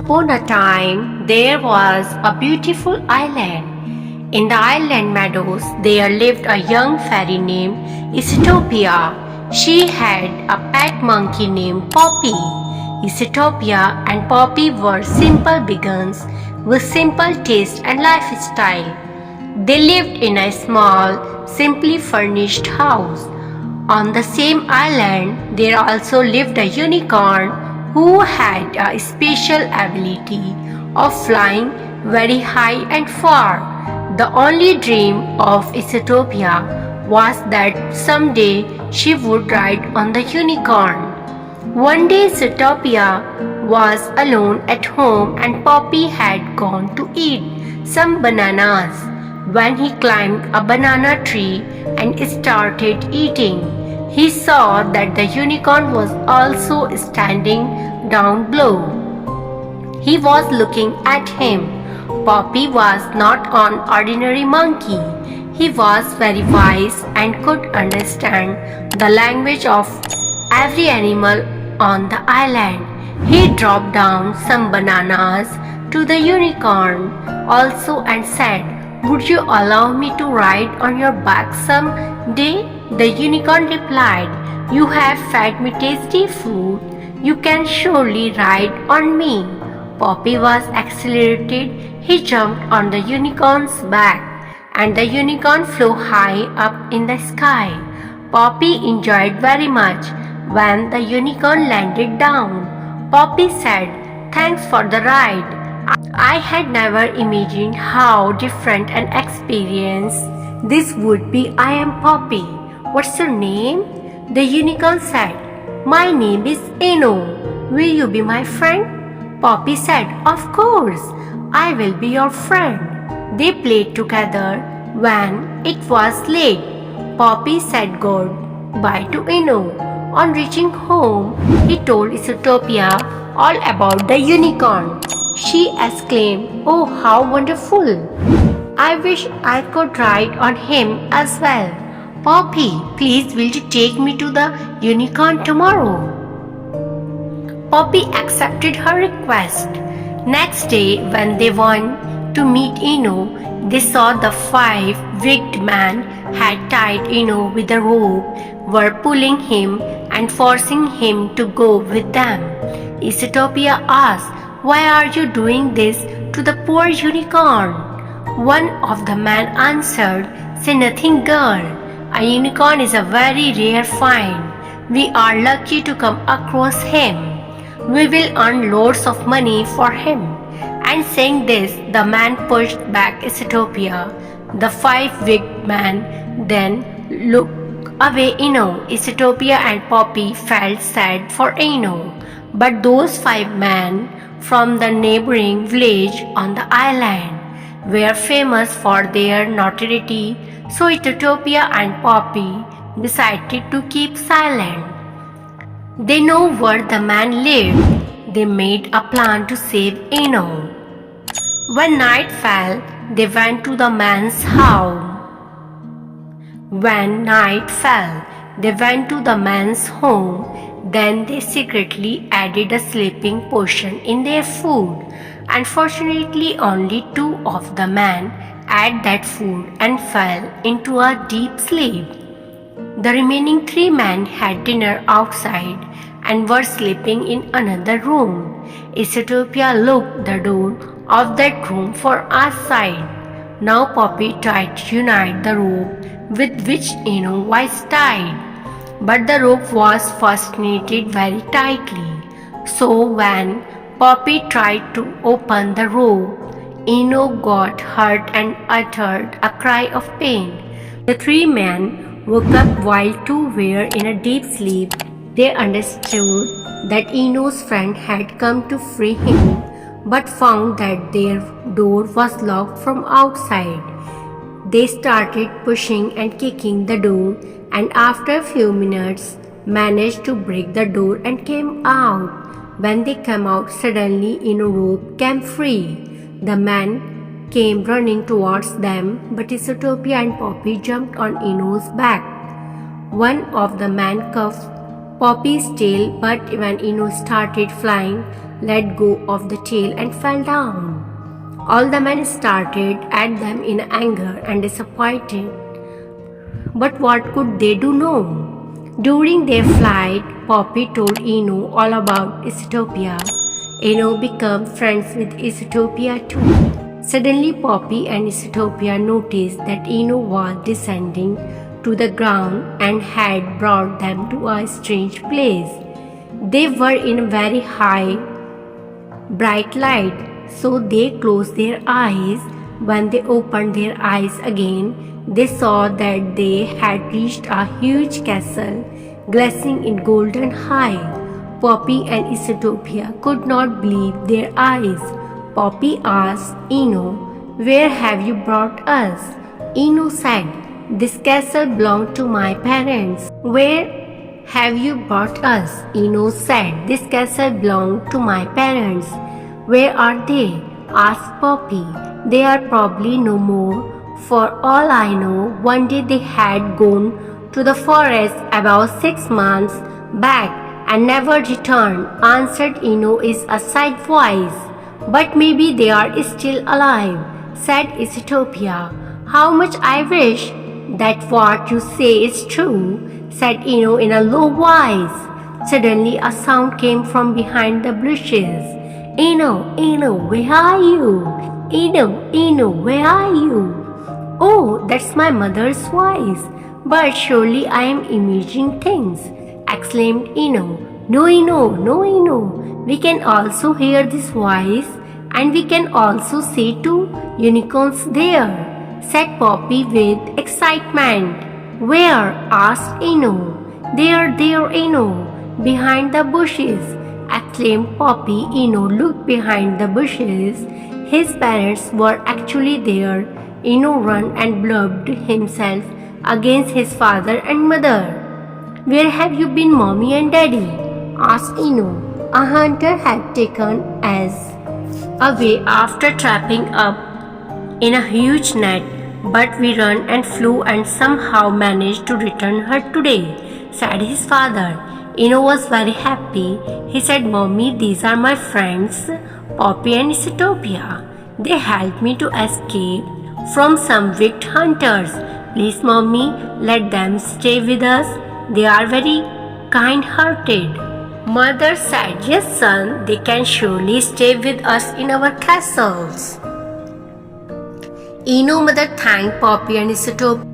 upon a time, there was a beautiful island. In the island meadows, there lived a young fairy named Isitopia. She had a pet monkey named Poppy. Isitopia and Poppy were simple beings with simple taste and lifestyle. They lived in a small, simply furnished house. On the same island, there also lived a unicorn who had a special ability of flying very high and far. The only dream of Isotopia was that someday she would ride on the unicorn. One day Isotopia was alone at home and Poppy had gone to eat some bananas. When he climbed a banana tree and started eating, he saw that the unicorn was also standing down below. He was looking at him. Poppy was not an ordinary monkey. He was very wise and could understand the language of every animal on the island. He dropped down some bananas to the unicorn also and said, "Would you allow me to ride on your back some day?" The unicorn replied, "You have fed me tasty food. You can surely ride on me." Poppy was exhilarated. He jumped on the unicorn's back and the unicorn flew high up in the sky. Poppy enjoyed very much when the unicorn landed down. Poppy said, "Thanks for the ride. I had never imagined how different an experience this would be. I am Poppy. What's your name?" The unicorn said, "My name is Eno. Will you be my friend?" Poppy said, "Of course, I will be your friend." They played together. When it was late, Poppy said goodbye to Eno. On reaching home, he told Isotopia all about the unicorn. She exclaimed, "Oh, how wonderful! I wish I could ride on him as well. Poppy, please will you take me to the unicorn tomorrow?" Poppy accepted her request. Next day, when they went to meet Eno, they saw the 5 wicked men had tied Eno with a rope, were pulling him and forcing him to go with them. Isotopia asked, "Why are you doing this to the poor unicorn?" One of the men answered, "Say nothing, girl. A unicorn is a very rare find. We are lucky to come across him. We will earn loads of money for him." And saying this, the man pushed back Isotopia. The 5 wicked men then looked away Eno. Isotopia and Poppy felt sad for Eno. But those 5 men from the neighboring village on the island were famous for their notoriety, so Isotopia and Poppy decided to keep silent. They know where the man lived. They made a plan to save Eno. When night fell, they went to the man's house. When night fell, they went to the man's home. Then they secretly added a sleeping potion in their food. Unfortunately, only 2 of the men ate that food and fell into a deep sleep. The remaining 3 men had dinner outside and were sleeping in another room. Isotopia locked the door of that room for outside. Now Poppy tried to unite the rope with which Eno was tied, but the rope was fastened very tightly. So when Poppy tried to open the rope, Eno got hurt and uttered a cry of pain. The 3 men woke up while 2 were in a deep sleep. They understood that Eno's friend had come to free him, but found that their door was locked from outside. They started pushing and kicking the door, and after a few minutes managed to break the door and came out. When they came out, suddenly Eno rope came free. The man came running towards them, but Isotopia and Poppy jumped on Eno's back. One of the men cuffed Poppy's tail, but when Eno started flying, let go of the tail and fell down. All the men started at them in anger and disappointed. But what could they do now? During their flight, Poppy told Eno all about Isotopia. Eno became friends with Isotopia too. Suddenly, Poppy and Isotopia noticed that Eno was descending to the ground and had brought them to a strange place. They were in a very high, bright light, so they closed their eyes. When they opened their eyes again, they saw that they had reached a huge castle, glistening in golden high. Poppy and Isotopia could not believe their eyes. Poppy asked Eno, "Where have you brought us?" Eno said, "This castle belonged to my parents." "Where have you brought us?" Eno said, "This castle belonged to my parents." "Where are they?" asked Poppy. "They are probably no more. For all I know, one day they had gone to the forest about 6 months back and never returned," answered Eno's a side voice. "But maybe they are still alive," said Isotopia. "How much I wish that what you say is true," said Eno in a low voice. Suddenly a sound came from behind the bushes. "Eno, Eno, where are you? Eno, Eno, where are you?" "Oh, that's my mother's voice. But surely I am imagining things," exclaimed Eno. "No, Eno, no, Eno. We can also hear this voice, and we can also see 2 unicorns there," said Poppy with excitement. "Where?" asked Eno. There, Eno, behind the bushes," exclaimed Poppy. Eno looked behind the bushes. His parents were actually there. Eno ran and blubbed himself against his father and mother. "Where have you been, Mommy and Daddy?" asked Eno. "A hunter had taken us away after trapping up in a huge net, but we ran and flew and somehow managed to return her today," said his father. Eno was very happy. He said, "Mommy, these are my friends, Poppy and Isotopia. They helped me to escape from some wicked hunters. Please, Mommy, let them stay with us. They are very kind-hearted." Mother said, "Yes, son, they can surely stay with us in our castles." Eno's mother thanked Poppy and Isotopia